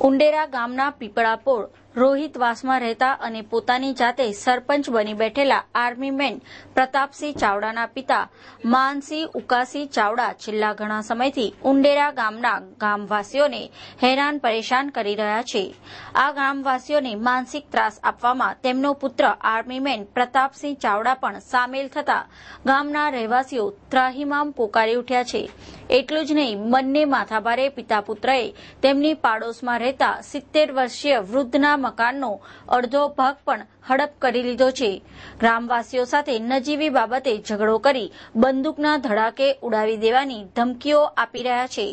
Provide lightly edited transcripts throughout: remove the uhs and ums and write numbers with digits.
ઉંડેરા ગામના પીપળાપોળ રોહિતવાસમાં રહેતા અને પોતાની જાતે સરપંચ બની બેઠેલા આર્મીમેન પ્રતાપસિંહ ચાવડાના પિતા માનસિંહ ઉકાસિંહ ચાવડા છેલ્લા ઘણા સમયથી ઉંડેરા ગામના ગામવાસીઓને હેરાન પરેશાન કરી રહ્યા છે। આ ગામવાસીઓને માનસિક ત્રાસ આપવામાં તેમનો પુત્ર આર્મીમેન પ્રતાપસિંહ ચાવડા પણ સામેલ થતા ગામના રહેવાસીઓ ત્રાહિમામ પોકારી ઉઠ્યા છે। એટલું જ નહીં, બંને માથાભારે પિતા પુત્રએ તેમની પાડોશમાં રહેતા 70 વર્ષીય વૃદ્ધના મકાનનો અડધો ભાગ પણ હડપ કરી લીધો છે। ગ્રામવાસીઓ સાથે નજીવી બાબતે ઝઘડો કરી બંદૂકના ધડાકે ઉડાવી દેવાની ધમકીઓ આપી રહ્યા છે।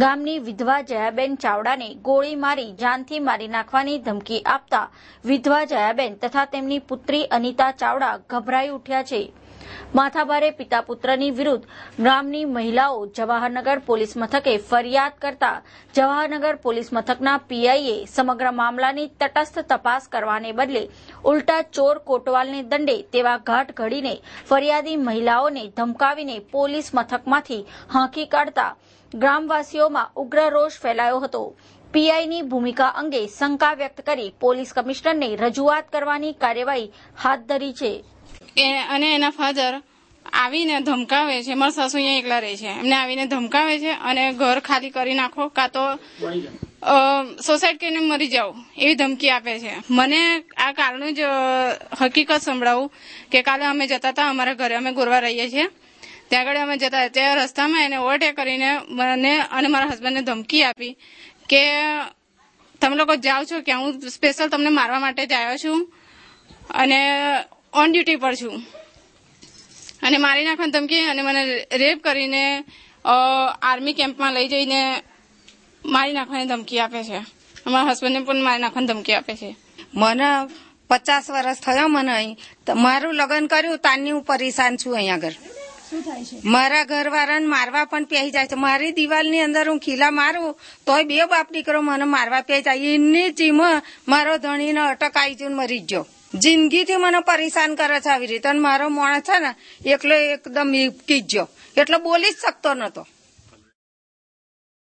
ગામની વિધવા જયાબેન ચાવડાને ગોળી મારી જાનથી મારી નાખવાની ધમકી આપતા વિધવા જયાબેન તથા તેમની પુત્રી અનિતા ચાવડા ગભરાઈ ઉઠ્યા છે। માથાભારે પિતા પુત્રની વિરુદ્ધ ગામની મહિલાઓ જવાહરનગર પોલીસ મથકે ફરિયાદ કરતા જવાહરનગર પોલીસ મથકના પીઆઈએ સમગ્ર મામલાની તટસ્થ તપાસ કરવાને બદલે ઉલટા ચોર કોટવાલને દંડે તેવા ઘાટ ઘડીને ફરિયાદી મહિલાઓને ધમકાવીને પોલીસ મથકમાંથી હાંકી કાઢતા ગ્રામવાસીઓમાં ઉગ્ર રોષ ફેલાયો હતો। પીઆઈની ભૂમિકા અંગે શંકા વ્યક્ત કરી પોલીસ કમિશનરને રજૂઆત કરવાની કાર્યવાહી હાથ ધરી છે। અને એના ફાધર આવીને ધમકાવે છે। મારા સાસુ અહીંયા એકલા રહે છે, એમને આવીને ધમકાવે છે અને ઘર ખાલી કરી નાખો કાં તો સોસાઇડ કરીને મરી જાઓ એવી ધમકી આપે છે। મને આ કાલનું જ હકીકત સંભળાવું કે કાલે અમે જતા હતા અમારા ઘરે, અમે ગોરવા રહીએ છીએ, ત્યાં આગળ અમે જતા ત્યાં રસ્તામાં એને ઓવરટેક કરીને મને અને મારા હસબન્ડને ધમકી આપી કે તમે લોકો જાઓ છો કે હું સ્પેશિયલ તમને મારવા માટે જ આવ્યો છું અને ઓન ડ્યુટી પર છું અને મારી નાખવાની ધમકી અને મને રેપ કરીને આર્મી કેમ્પમાં લઈ જઈને મારી નાખવાની ધમકી આપે છે। અમારા હસબન્ડને પણ મારી નાખવાની ધમકી આપે છે। મને 50 વર્ષ થયો, મને અહીં મારું લગ્ન કર્યું તારની હું પરેશાન છું। અહીં આગળ મારા ઘરવાળાને મારવા પણ પહેરી જાય છે। મારી દિવાલની અંદર હું ખીલા મારું તોય બે બાપ દીકરો મને મારવા પહેરી જાય। એની ચીમાં મારો ધણીને અટક આવી ગયો, મરી ગયો। જિંદગીથી મને પરેશાન કરે છે આવી રીતે। અને મારો માણસ છે ને એકલો એકદમ કી ગયો, એટલે બોલી જ શકતો નતો।